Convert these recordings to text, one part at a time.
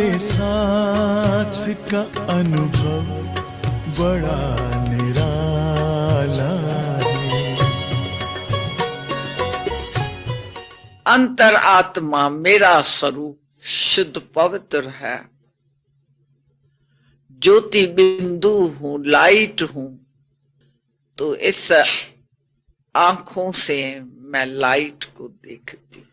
तुम्हारे साथ का अनुभव बड़ा निराला है। अंतर आत्मा मेरा स्वरूप शुद्ध पवित्र है। ज्योति बिंदु हूं, लाइट हूं, तो इस आंखों से मैं लाइट को देखती हूं।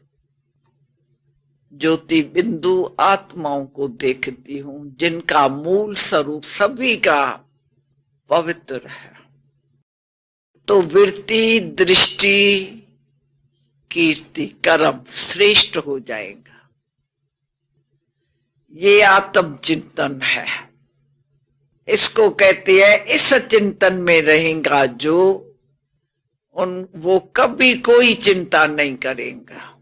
ज्योति बिंदु आत्माओं को देखती हूं, जिनका मूल स्वरूप सभी का पवित्र है। तो वृत्ति, दृष्टि, कीर्ति, कर्म श्रेष्ठ हो जाएगा। ये आत्म चिंतन है। इसको कहते हैं, इस चिंतन में रहेगा जो वो कभी कोई चिंता नहीं करेगा।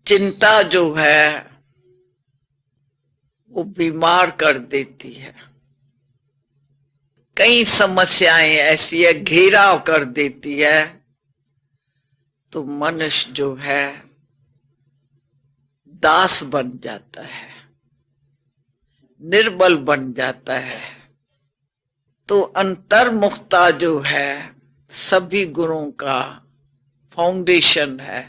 चिंता जो है वो बीमार कर देती है। कई समस्याएं ऐसी है, घेराव कर देती है। तो मनुष्य जो है दास बन जाता है, निर्बल बन जाता है। तो अंतर्मुखता जो है सभी गुणों का फाउंडेशन है।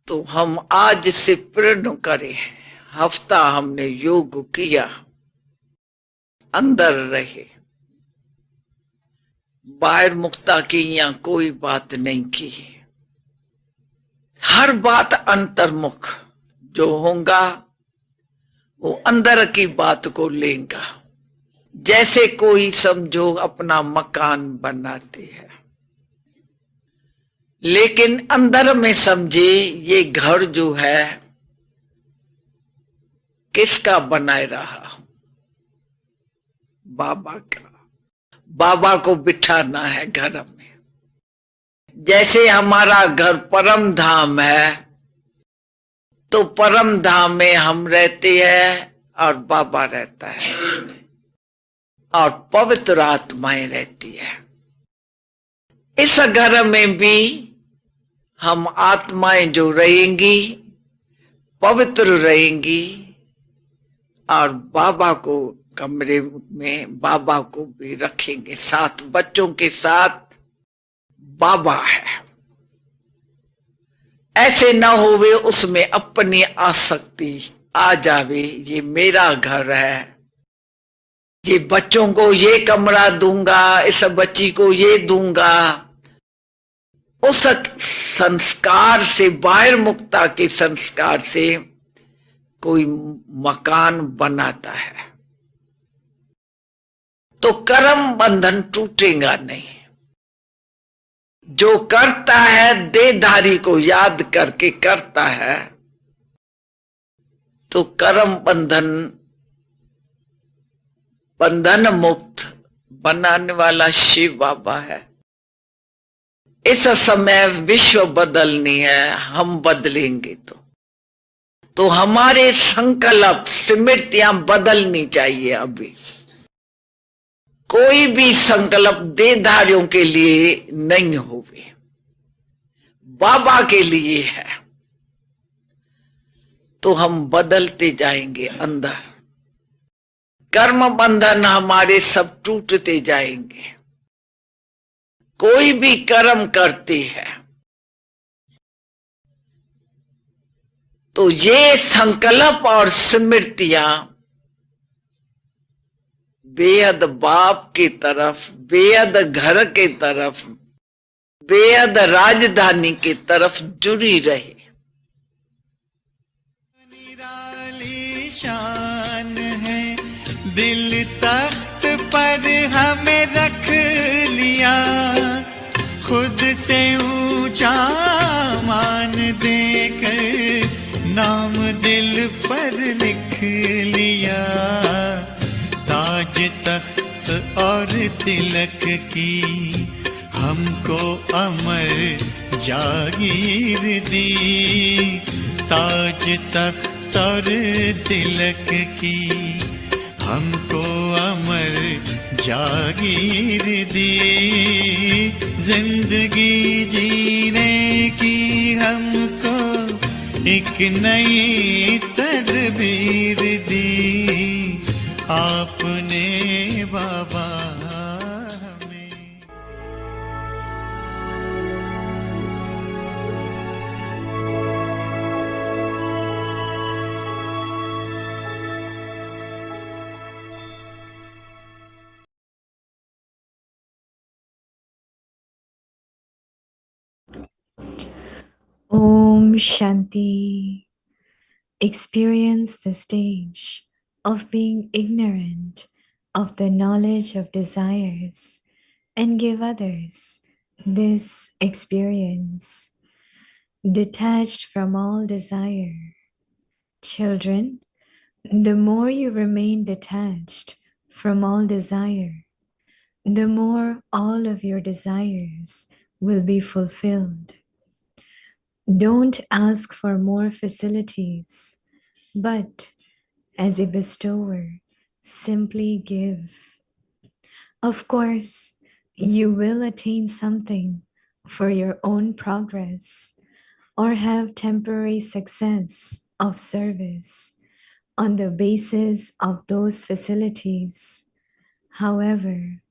तो हम आज से प्रण करें, हफ्ता हमने योग किया, अंदर रहे, बाहर मुक्ता की या कोई बात नहीं की। हर बात अंतर्मुख जो होगा वो अंदर की बात को लेगा। जैसे कोई समझो अपना मकान बनाती है, लेकिन अंदर में समझे ये घर जो है किसका बनाए रहा, बाबा का। बाबा को बिठाना है घर में। जैसे हमारा घर परम धाम है, तो परम धाम में हम रहते हैं और बाबा रहता है और पवित्र आत्माएं रहती है। इस घर में भी हम आत्माएं जो रहेंगी पवित्र रहेंगी और बाबा को कमरे में बाबा को भी रखेंगे साथ, बच्चों के साथ बाबा है। ऐसे ना होवे उसमें अपनी आसक्ति आ जावे, ये मेरा घर है, ये बच्चों को ये कमरा दूंगा, इस बच्ची को ये दूंगा। उस संस्कार से, बाहर मुक्ता के संस्कार से कोई मकान बनाता है तो कर्म बंधन टूटेगा नहीं। जो करता है देहधारी को याद करके करता है तो कर्म बंधन मुक्त बनाने वाला शिव बाबा है। इस समय विश्व बदलनी है, हम बदलेंगे तो हमारे संकल्प स्मृतियां बदलनी चाहिए। अभी कोई भी संकल्प देहधारियों के लिए नहीं होवे, बाबा के लिए है। तो हम बदलते जाएंगे अंदर, कर्म बंधन हमारे सब टूटते जाएंगे। कोई भी कर्म करती है तो ये संकल्प और स्मृतियां बेहद बाप की तरफ, बेहद घर की तरफ, बेहद राजधानी की तरफ जुड़ी रहे। निराली शान है, दिल तख्त पर हमें रख लिया, खुद से ऊंचा मान देकर नाम दिल पर लिख लिया। ताज तख्त और तिलक की हमको अमर जागीर दी, ताज तख्त और तिलक की हमको अमर जागीर दी। जिंदगी जीने की हमको एक नई तदबीर दी आपने बाबा हमें। Om Shanti. Experience the stage of being ignorant of the knowledge of desires and give others this experience. Detached from all desire. Children, the more you remain detached from all desire, the more all of your desires will be fulfilled. Don't ask for more facilities, but as a bestower, simply give. Of course, you will attain something for your own progress or have temporary success of service on the basis of those facilities. However,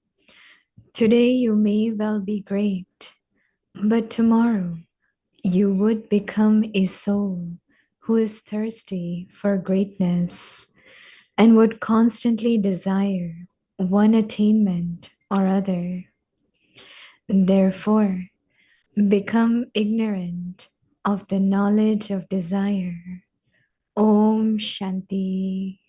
today you may well be great, but tomorrow you would become a soul who is thirsty for greatness and would constantly desire one attainment or other. Therefore, become ignorant of the knowledge of desire. Om Shanti.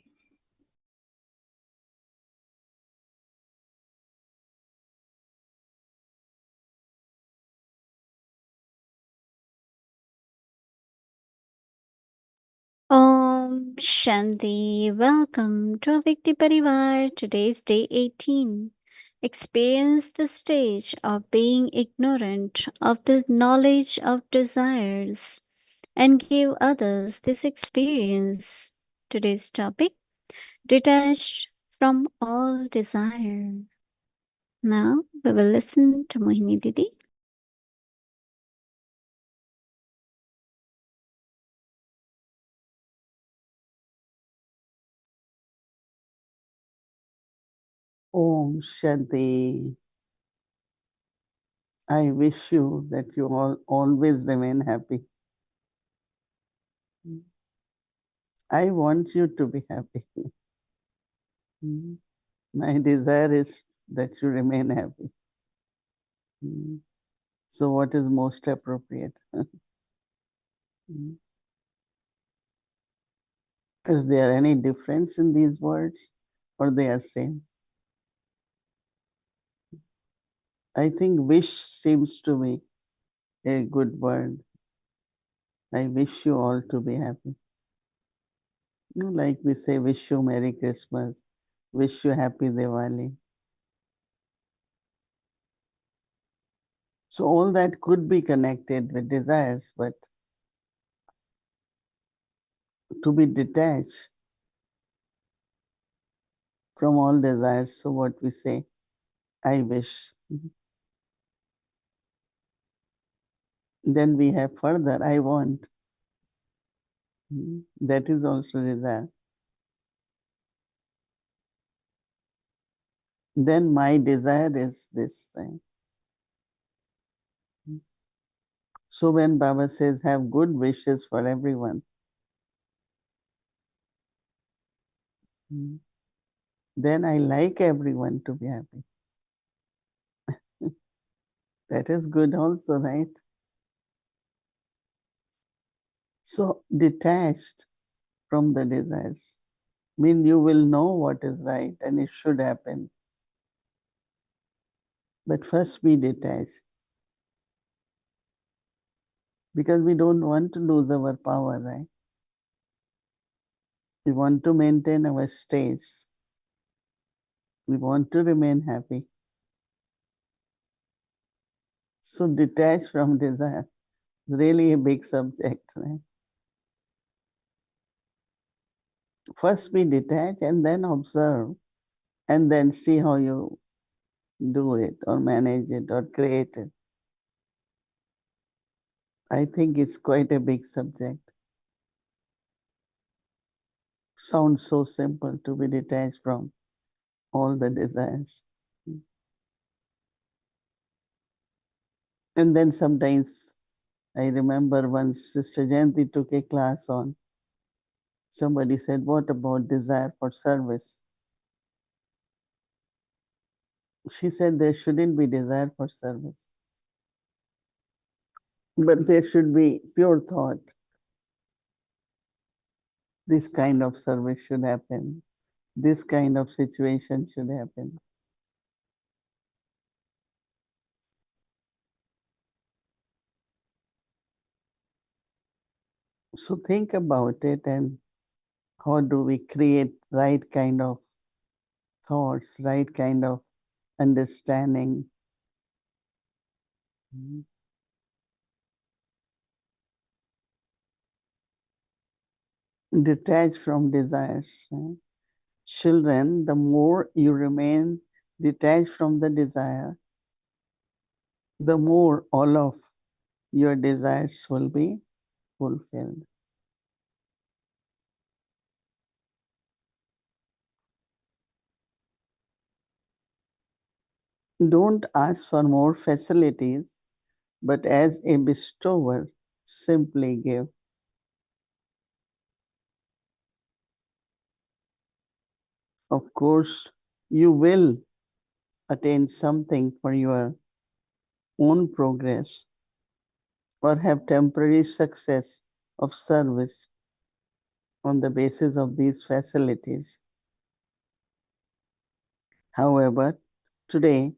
Om Shanti. Welcome to Vikti Parivar. Today's day 18. Experience the stage of being ignorant of the knowledge of desires and give others this experience. Today's topic: detached from all desire. Now we will listen to Mohini Didi. Om Shanti. I wish you that you all always remain happy. I want you to be happy. My desire is that you remain happy. So what is most appropriate? Is there any difference in these words or they are same? I think wish seems to be a good word. I wish you all to be happy. Like we say, wish you Merry Christmas, wish you Happy Diwali. So all that could be connected with desires, but to be detached from all desires, so what we say, I wish. Then we have further, I want. That is also desire. Then my desire is this, right? So when Baba says, have good wishes for everyone, then I like everyone to be happy. That is good also, right? So detached from the desires mean you will know what is right and it should happen. But first be detached. Because we don't want to lose our power, right? We want to maintain our stage. We want to remain happy. So detached from desire is really a big subject, right? First be detached and then observe and then see how you do it or manage it or create it. I think it's quite a big subject. Sounds so simple, to be detached from all the desires. And then sometimes I remember once Sister Jayanti took a class on, somebody said, what about desire for service? She said there shouldn't be desire for service, but there should be pure thought. This kind of service should happen. This kind of situation should happen. So think about it, and how do we create right kind of thoughts, right kind of understanding. Detached from desires. Right? Children, the more you remain detached from the desire, the more all of your desires will be fulfilled. Don't ask for more facilities, but as a bestower, simply give. Of course, you will attain something for your own progress or have temporary success of service on the basis of these facilities. However, today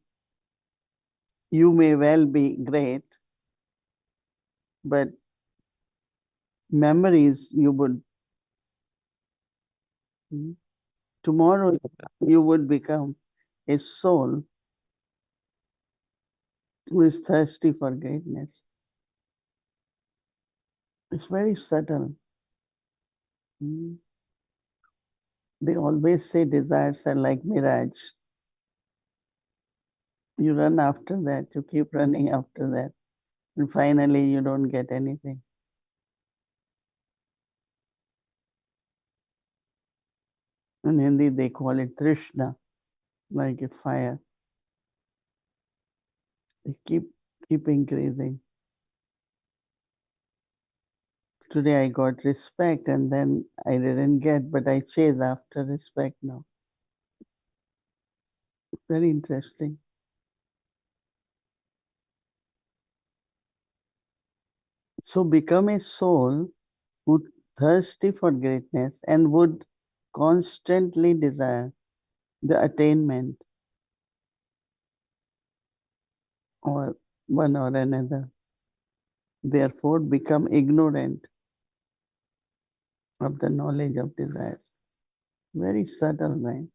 you may well be great, but memories you would, tomorrow you would become a soul who is thirsty for greatness. It's very subtle. They always say desires are like mirage. You run after that, you keep running after that, and finally you don't get anything. In Hindi, they call it Trishna, like a fire. They keep increasing. Today I got respect and then I didn't get, but I chase after respect now. Very interesting. So become a soul who thirsty for greatness and would constantly desire the attainment or one or another. Therefore become ignorant of the knowledge of desires. Very subtle, right?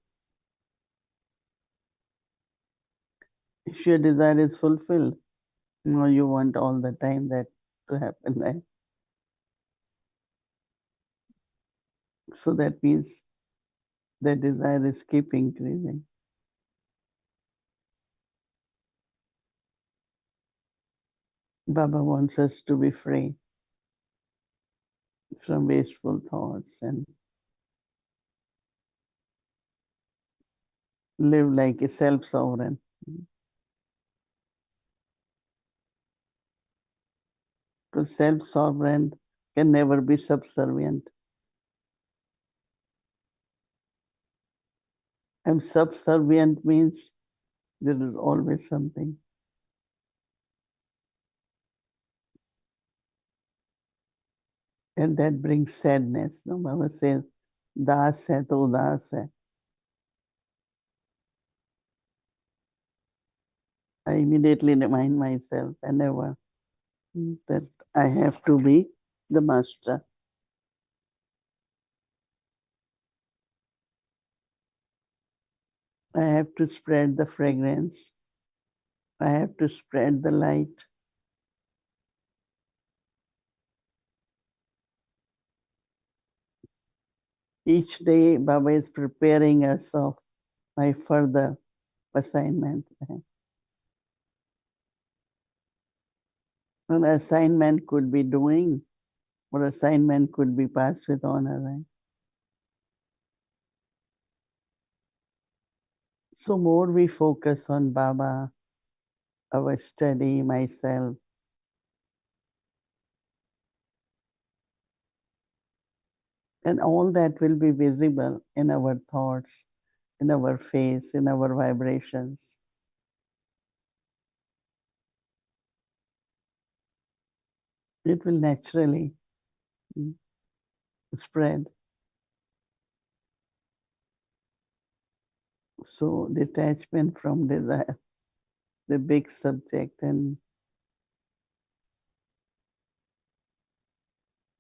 If your desire is fulfilled, no, you want all the time that to happen, right? So that means the desire is keep increasing. Baba wants us to be free from wasteful thoughts and live like a self-sovereign. Because self-sovereign can never be subservient. And subservient means there is always something. And that brings sadness. No? Baba says, Das hai to udas hai. I immediately remind myself whenever that I have to be the master. I have to spread the fragrance. I have to spread the light. Each day, Baba is preparing us of my further assignment. An assignment could be doing, or assignment could be passed with honor. Right? So more we focus on Baba, our study, myself, and all that will be visible in our thoughts, in our face, in our vibrations. It will naturally spread. So detachment from desire, the big subject, and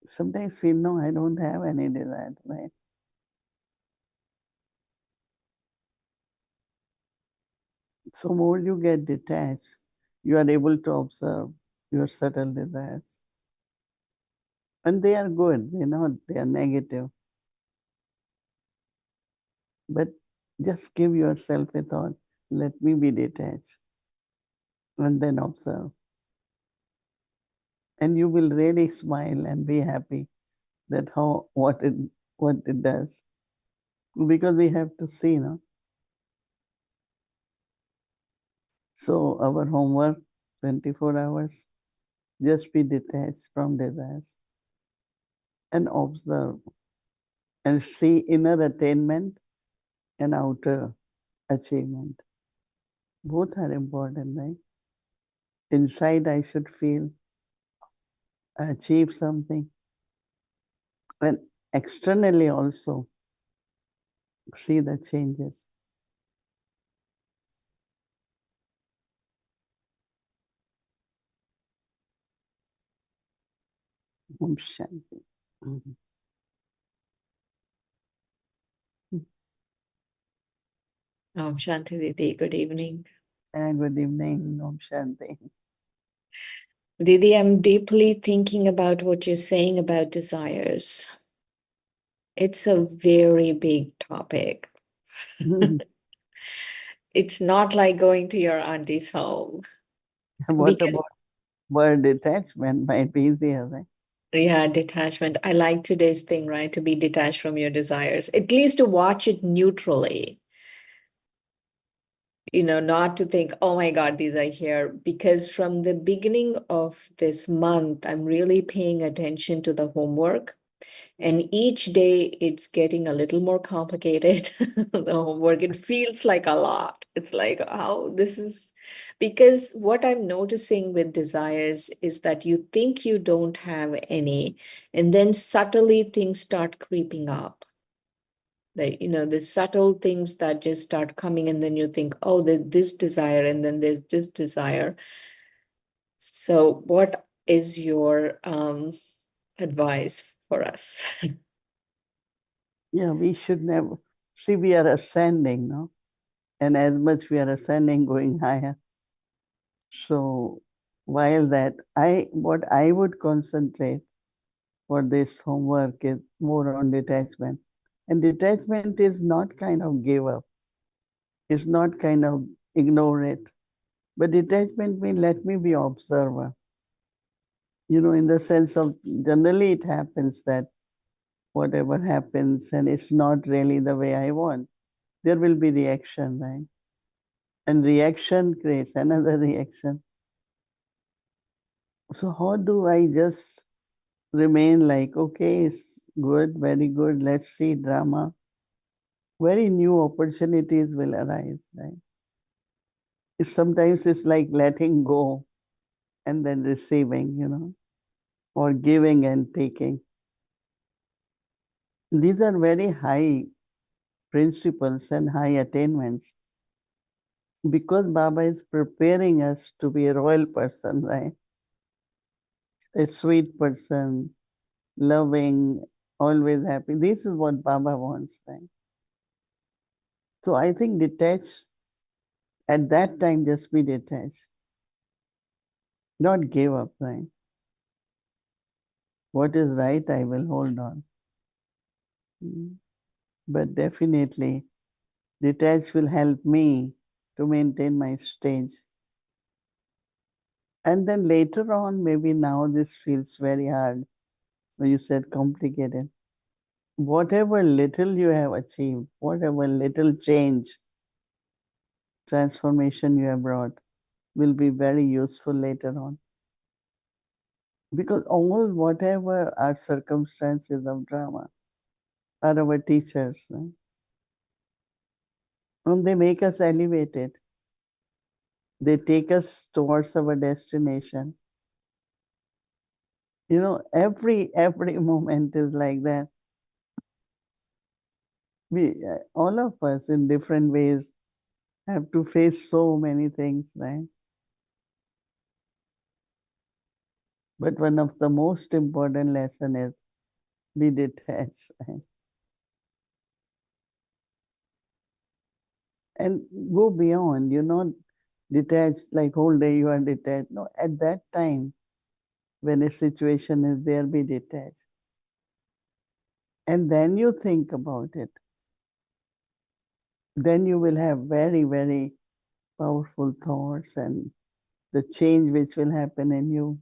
sometimes we know I don't have any desire, right? So more you get detached, you are able to observe your subtle desires. And they are good, they are negative. But just give yourself a thought, let me be detached, and then observe. And you will really smile and be happy that what it does. Because we have to see, no? So our homework, 24 hours, just be detached from desires and observe and see inner attainment and outer achievement. Both are important, right? Inside, I should feel I achieved something. And externally also, see the changes. Om Shanti. Mhm. Om Shanti Didi, good evening. And good evening, Om Shanti. Didi, I'm deeply thinking about what you're saying about desires. It's a very big topic. It's not like going to your auntie's home. What Because, about word detachment? Might be easier, right? yeah, detachment. I like today's thing, right? To be detached from your desires, at least to watch it neutrally. Not to think, oh my God, these are here. Because from the beginning of this month, I'm really paying attention to the homework. And each day it's getting a little more complicated. The homework, it feels like a lot. It's like, how this is because what I'm noticing with desires is that you think you don't have any, and then subtly things start creeping up. The subtle things that just start coming, and then you think, oh, there's this desire, and then there's this desire. So, what is your advice for us? Yeah, we should never see we are ascending, no? And as much we are ascending, going higher. So while that what I would concentrate for this homework is more on detachment. And detachment is not kind of give up. It's not kind of ignore it. But detachment means let me be observer. In the sense of generally it happens that whatever happens and it's not really the way I want, there will be reaction, right? And reaction creates another reaction. So how do I just remain like, okay, it's good, very good, let's see drama. Very new opportunities will arise, right? Sometimes it's like letting go and then receiving, or giving and taking. These are very high principles and high attainments because Baba is preparing us to be a royal person, right? A sweet person, loving, always happy. This is what Baba wants, right? So I think detached, at that time, just be detached. Not give up, right? What is right, I will hold on. But definitely, detached will help me to maintain my stage. And then later on, maybe now this feels very hard. You said complicated. Whatever little you have achieved, whatever little change transformation you have brought will be very useful later on. Because all whatever our circumstances of drama are our teachers, right? And they make us elevated. They take us towards our destination. You know, every moment is like that. We all of us in different ways have to face so many things, right? But one of the most important lesson is be detached, right? And go beyond. You're not detached like whole day you are detached. No, at that time when a situation is there, be detached. And then you think about it. Then you will have very, very powerful thoughts, and the change which will happen in you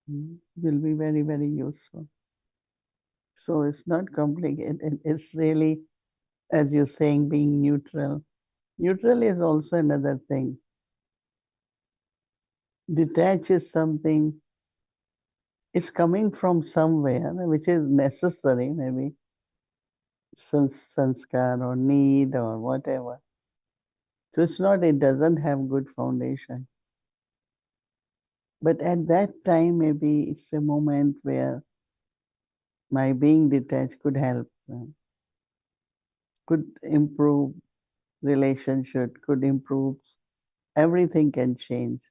will be very, very useful. So it's not complicated. It's really, as you're saying, being neutral. Neutral is also another thing. Detach is something, it's coming from somewhere which is necessary, maybe sanskar or need or whatever. So it's not, it doesn't have good foundation. But at that time, maybe it's a moment where my being detached could help, could improve relationship, could improve, everything can change.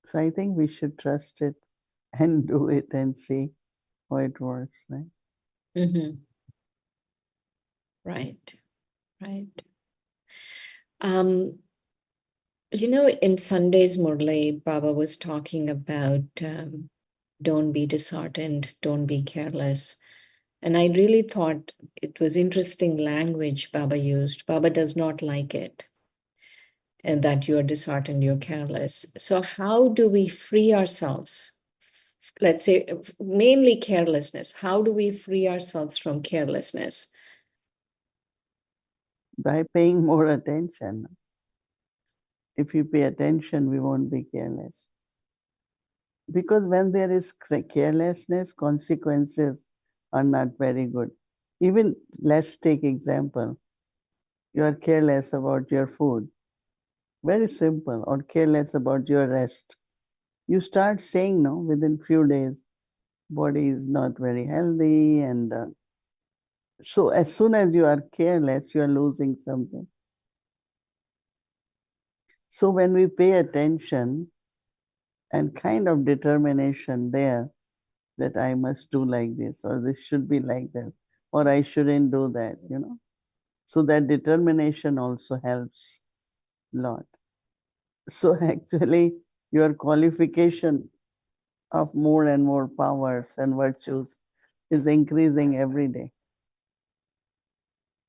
So I think we should trust it and do it and see how it works. Right? Mm-hmm. Right. Right. Um, in Sunday's Murli, Baba was talking about don't be disheartened, don't be careless. And I really thought it was interesting language Baba used. Baba does not like it, and that you're disheartened, you're careless. So how do we free ourselves? Let's say mainly carelessness. How do we free ourselves from carelessness? By paying more attention. If you pay attention, we won't be careless. Because when there is carelessness, consequences are not very good. Even let's take example. You are careless about your food. Very simple. Or careless about your rest. You start saying no within few days, body is not very healthy, and so as soon as you are careless, you are losing something. So when we pay attention and kind of determination there, that I must do like this, or this should be like that, or I shouldn't do that, So that determination also helps a lot. So actually, your qualification of more and more powers and virtues is increasing every day.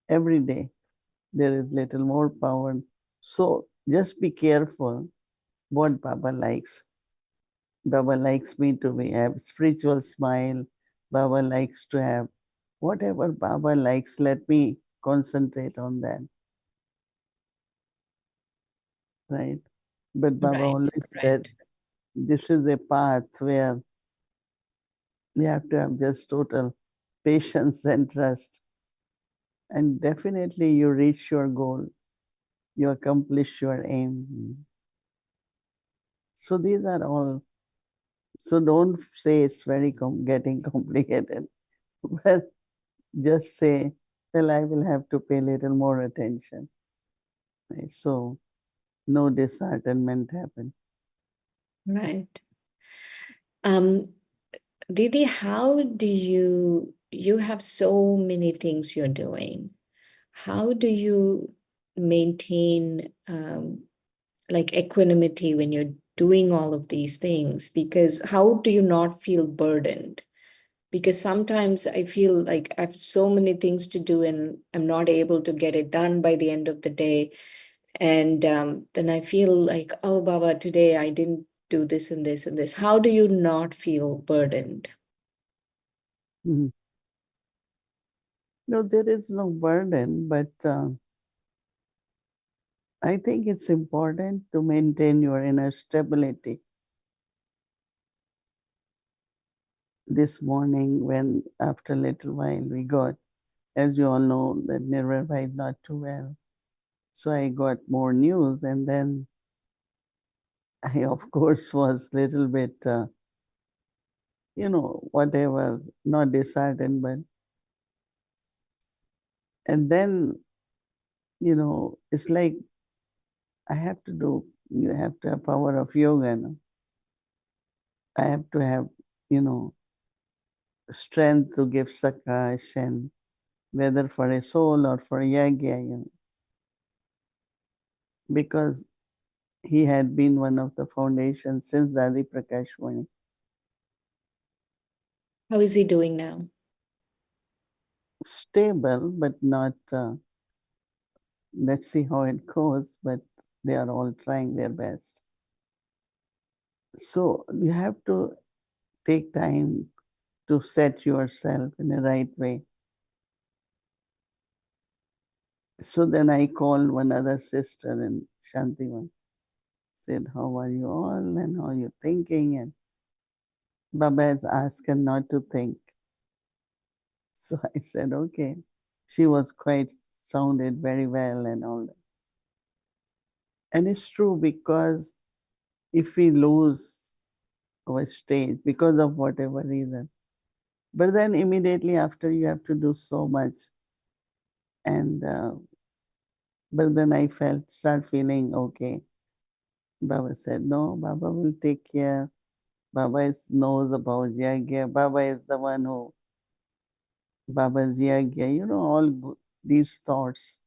Every day, there is little more power. So just be careful what Baba likes. Baba likes me to have spiritual smile. Baba likes to have whatever Baba likes. Let me concentrate on that. Right? But Baba Right, always right. said this is a path where you have to have just total patience and trust. And definitely you reach your goal. You accomplish your aim. So these are all. So don't say it's very getting complicated. But just say, well, I will have to pay a little more attention. Right? So no disheartenment happen. Right. Didi, how do you have so many things you're doing. How do you maintain like equanimity when you're doing all of these things? Because how do you not feel burdened? Because sometimes I feel like I have so many things to do and I'm not able to get it done by the end of the day. And then I feel like, oh, Baba, today I didn't do this and this and this. How do you not feel burdened? Mhm. No, there is no burden, but I think it's important to maintain your inner stability. This morning, when after a little while we got, as you all know, that Nirvana is not too well. So I got more news, and then I, of course, was little bit, whatever, not disheartened, but, and then, it's like you have to have power of yoga. No? I have to have, you know, strength to give sakash, and whether for a soul or for yagya, because he had been one of the foundations since Dadi Prakashwani. How is he doing now? Stable, but not, let's see how it goes, but they are all trying their best. So you have to take time to set yourself in the right way. So then I called one other sister in Shantivan, said, how are you all and how are you thinking? And Baba has asked her not to think. So I said, okay. She was sounded very well and all that. And it's true, because if we lose our stage because of whatever reason, but then immediately after you have to do so much. And, but then I start feeling okay. Baba said, no, Baba will take care. Baba knows about Yagya. Baba is the one who, Baba's Yagya, all these thoughts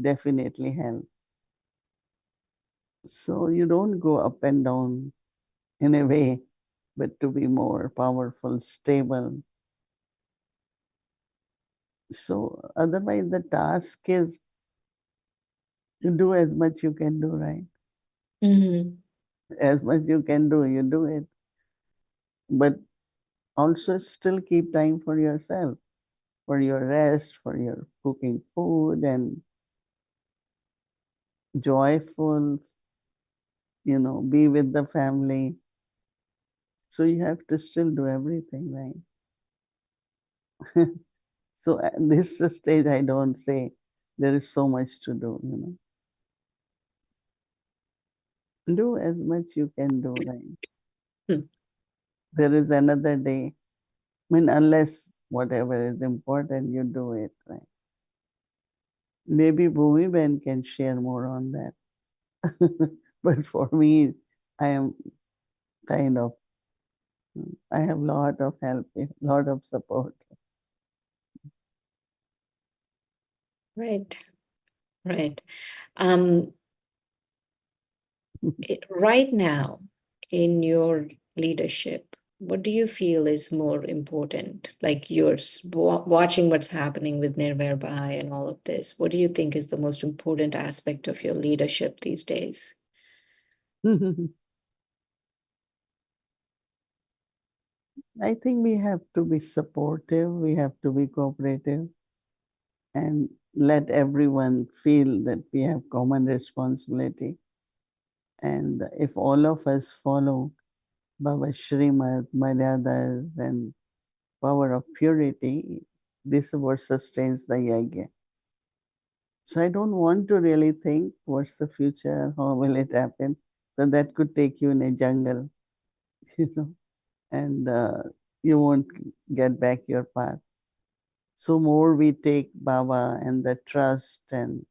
definitely help. So you don't go up and down in a way, but to be more powerful, stable. So otherwise the task is you do as much you can do, right? Mm-hmm. As much you can do, you do it. But also still keep time for yourself, for your rest, for your cooking food, and joyful, be with the family. So you have to still do everything, right? So at this stage, I don't say there is so much to do. Do as much you can do, right? Hmm. There is another day. I mean, unless whatever is important, you do it, right? Maybe Bhumi Ben can share more on that. But for me, I am kind of, I have lot of help, lot of support. Right, right. Um, right now, in your leadership, what do you feel is more important? Like you're watching what's happening with Nirvana and all of this. What do you think is the most important aspect of your leadership these days? I think we have to be supportive, we have to be cooperative, and let everyone feel that we have common responsibility. And if all of us follow Baba Shrimad, Maryadas, and power of purity, this is what sustains the yajna. So I don't want to really think what's the future, how will it happen, but that could take you in a jungle, you know, and you won't get back your path. So more we take Baba and the trust and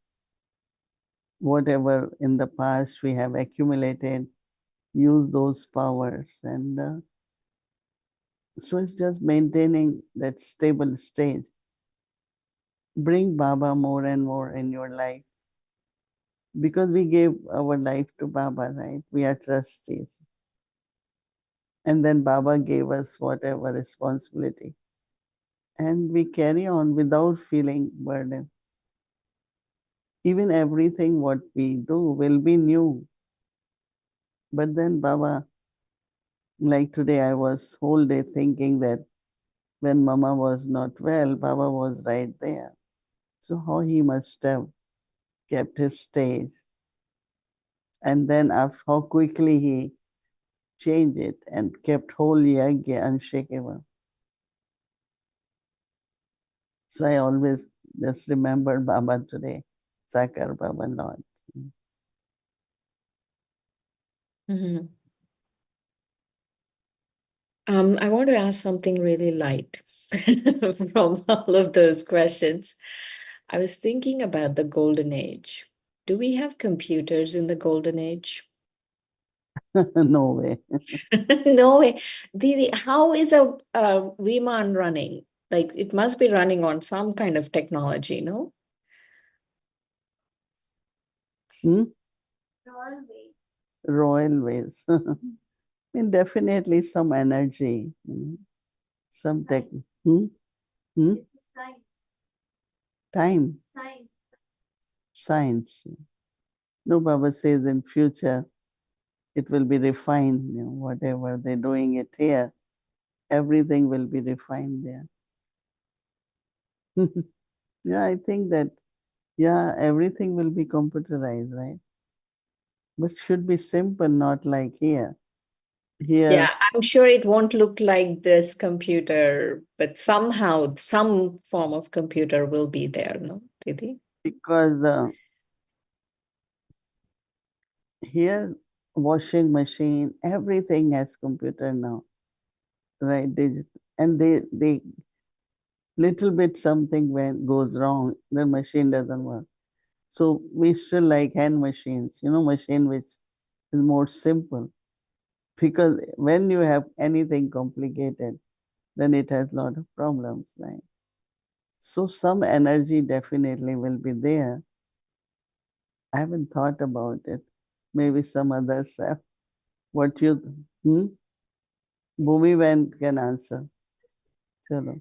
whatever in the past we have accumulated, use those powers. And so it's just maintaining that stable stage. Bring Baba more and more in your life, because we gave our life to Baba, right? We are trustees. And then Baba gave us whatever responsibility. And we carry on without feeling burdened. Even everything what we do will be new. But then Baba, like today, I was whole day thinking that when Mama was not well, Baba was right there. So how he must have kept his stage. And then how quickly he changed it and kept whole yagya unshakable. So I always just remember Baba today, Sakar Baba Lord. Mhm. I want to ask something really light from all of those questions. I was thinking about the golden age. Do we have computers in the golden age? No way. No way. Didi, how is a Viman running? Like it must be running on some kind of technology, no? Hmm? Royal ways. I mean, definitely some energy, some tech. Hmm? Hmm? Time. Science. No, Baba says in future it will be refined. Whatever they're doing it here, everything will be refined there. Yeah, I think that, yeah, everything will be computerized, right? But should be simple, not like here. Yeah, Here, I'm sure it won't look like this computer, but somehow some form of computer will be there, no, Didi? because here, washing machine, everything has computer now, right? And they little bit something when goes wrong, the machine doesn't work. So we still like hand machines, machine which is more simple. Because when you have anything complicated, then it has a lot of problems, right? So some energy definitely will be there. I haven't thought about it. Maybe some others have. What you, hmm? Bhumi Van can answer. Chalo.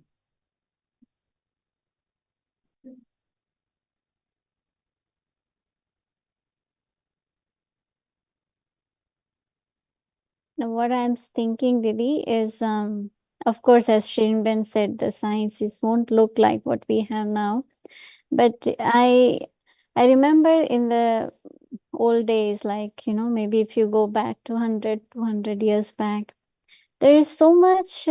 Now, what I'm thinking, Didi, is of course, as Shirin said, the sciences won't look like what we have now. But I remember in the old days, like, maybe if you go back to 200 years back, there is so much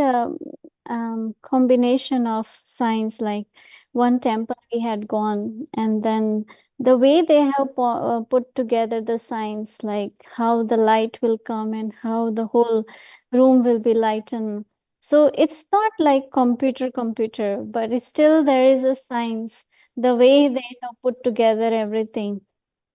combination of science. Like one temple we had gone, and then the way they have put together the science, like how the light will come and how the whole room will be lightened. So it's not like computer, but it's still there is a science, the way they have put together everything.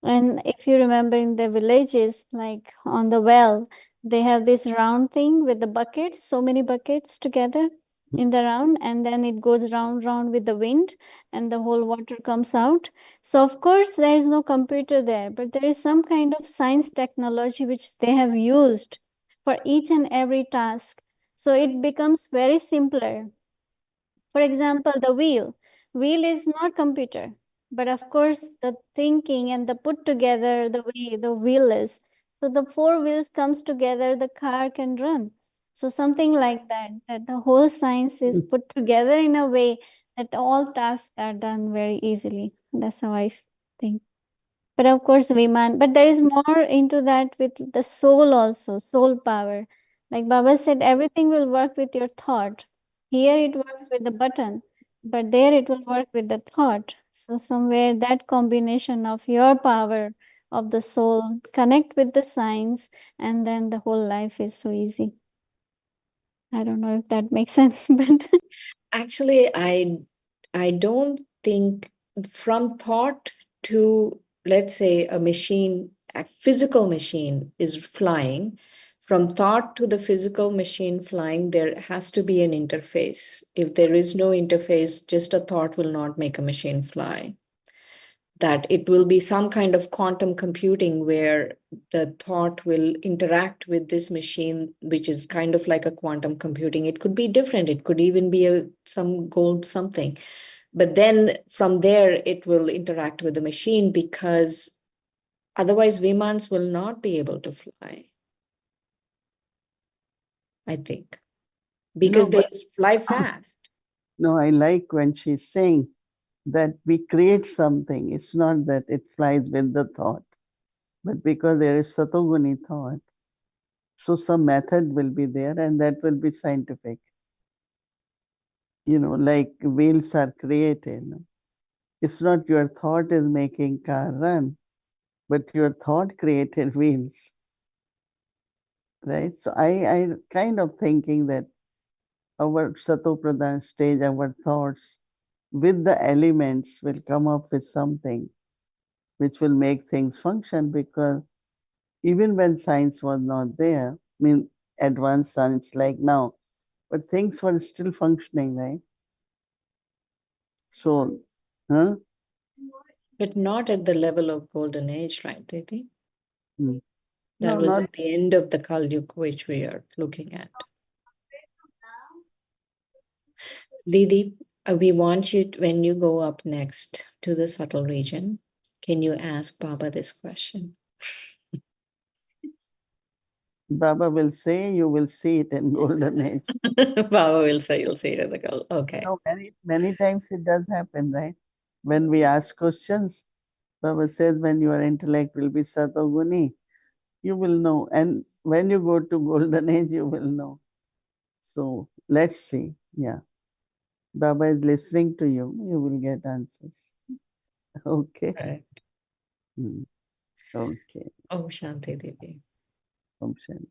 And if you remember in the villages, like on the well, they have this round thing with the buckets, so many buckets together in the round, and then it goes round with the wind, and the whole water comes out. So of course there is no computer there, but there is some kind of science technology which they have used for each and every task. So it becomes very simpler. For example, the wheel. Wheel is not computer, but of course the thinking and the put together the way the wheel is. So the four wheels comes together, the car can run. So something like that, that the whole science is put together in a way that all tasks are done very easily. That's how I think. But of course, Viman, but there is more into that with the soul also, soul power. Like Baba said, everything will work with your thought. Here it works with the button, but there it will work with the thought. So somewhere that combination of your power of the soul connect with the science, and then the whole life is so easy. I don't know if that makes sense, but Actually, I don't think from thought to, let's say, a physical machine is flying. From thought to the physical machine flying, there has to be an interface. If there is no interface, just a thought will not make a machine fly. That it will be some kind of quantum computing where the thought will interact with this machine, which is kind of like a quantum computing. It could be different. It could even be some gold something. But then from there, it will interact with the machine because otherwise Vimans will not be able to fly, I think, because they But fly fast. no, I like when she's saying that we create something. It's not that it flies with the thought. But because there is Satoguni thought, so some method will be there and that will be scientific. Like wheels are created. It's not your thought is making car run, but your thought created wheels. Right? So I kind of thinking that our Satopradhan stage, our thoughts with the elements will come up with something which will make things function, because even when science was not there, I mean advanced science like now, but things were still functioning, right? So, huh? But not at the level of golden age, right, Didi? Hmm. That No, was not at the end of the Kali Yuga, which we are looking at. Didi, we want you, when you go up next to the subtle region, can you ask Baba this question? Baba will say, you will see it in golden age. Baba will say, you'll see it in the girl. Okay. Many times it does happen, right? When we ask questions, Baba says, when your intellect will be Satoguni, you will know. And when you go to golden age, you will know. So let's see. Yeah. Baba is listening to you. You will get answers. Okay. Right. Okay. Om Shanti, Didi. Om Shanti.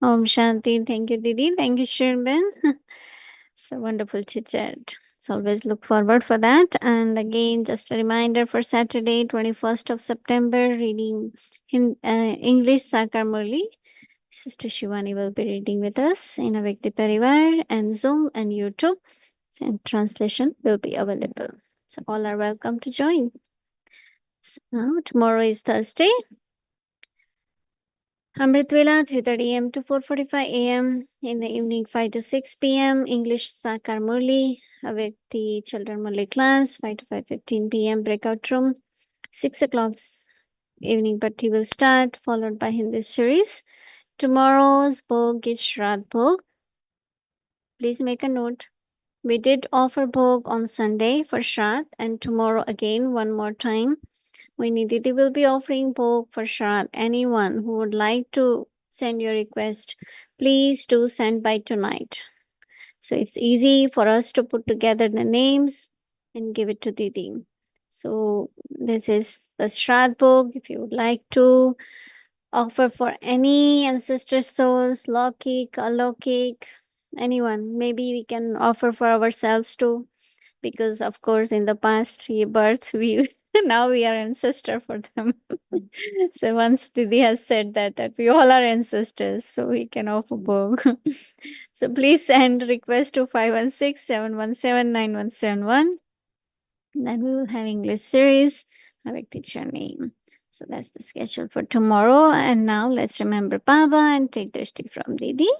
Om Shanti. Thank you, Didi. Thank you, Shirben. It's a wonderful chit chat. So always look forward for that. And again, just a reminder for Saturday, 21st of September, reading in English Sakar Murli. Sister Shivani will be reading with us in Avikti Parivar and Zoom and YouTube. And translation will be available. So all are welcome to join. So now tomorrow is Thursday. Amritvela 3:30 a.m. to 4:45 a.m. In the evening 5 to 6 p.m. English Sakar Murli with the children Murli class 5 to 5:15 p.m. breakout room. 6 o'clock evening party will start, followed by Hindi series. Tomorrow's Bhog is Shraddh Bhog. Please make a note. We did offer Bhog on Sunday for Shraddh, and tomorrow again one more time. Mohini Didi will be offering Bhog for Shraddh. Anyone who would like to send your request, please do send by tonight. So it's easy for us to put together the names and give it to Didi. So this is the Shraddh Bhog. If you would like to offer for any ancestor souls, Lokik, Alokik, anyone, maybe we can offer for ourselves too, because of course in the past birth we now we are ancestor for them. So once Didi has said that we all are ancestors, so we can offer Bhog. So please send request to 516-717-9171. Then we will have English series avec teacher name. So that's the schedule for tomorrow. And now let's remember Baba and take drishti from Didi.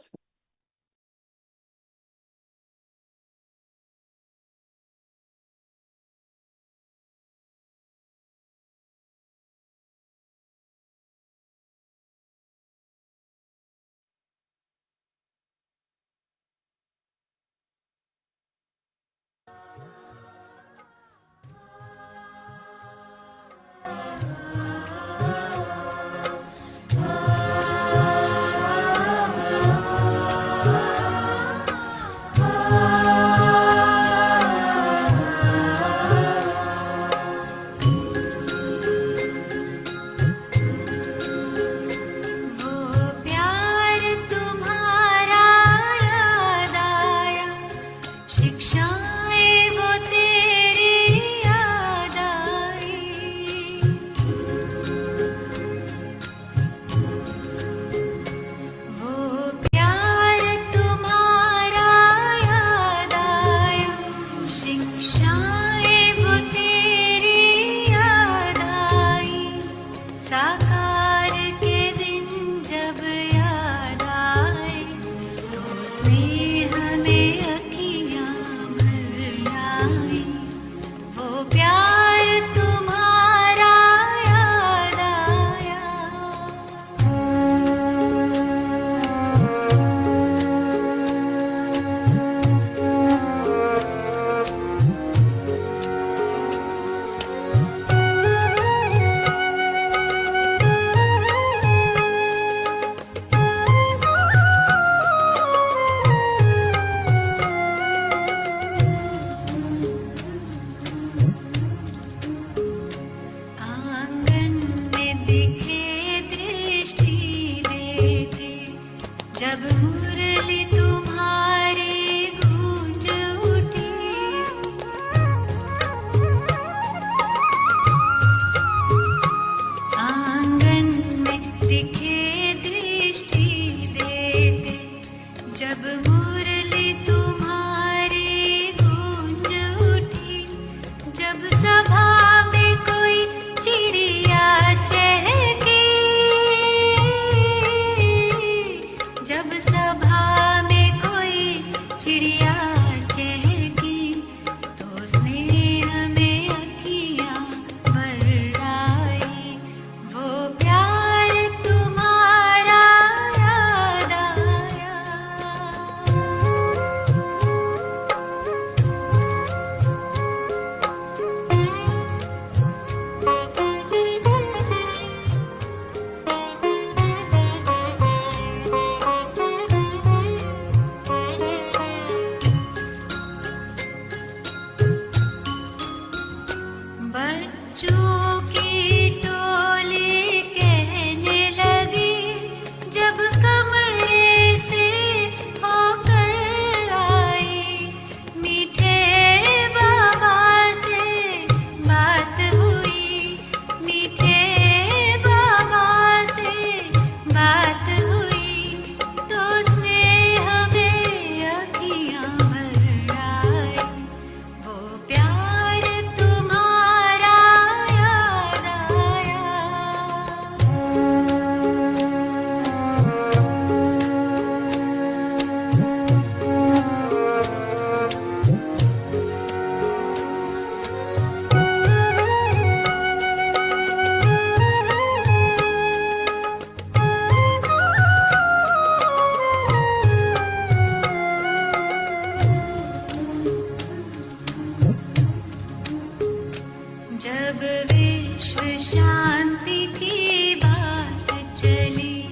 जब विश्व शांति की बात चली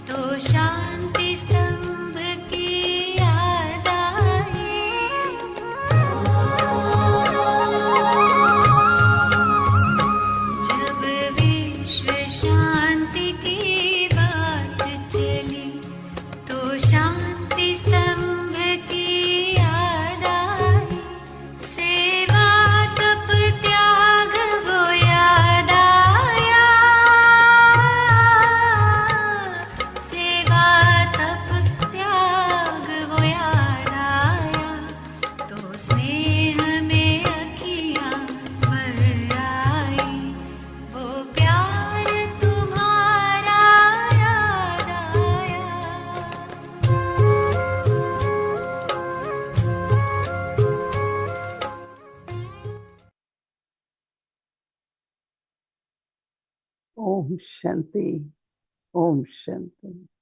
तो शांति स्तंभ की याद आई। जब विश्व शांति की बात चली तो शांति स्तंभ की याद आई। सेवा तप त्याग वो याद आया। सेवा तप त्याग वो याद आया। तो स्नेह में अखियाँ भर आई। वो प्यार तुम्हारा याद आया। Om Shanti. Om Shanti.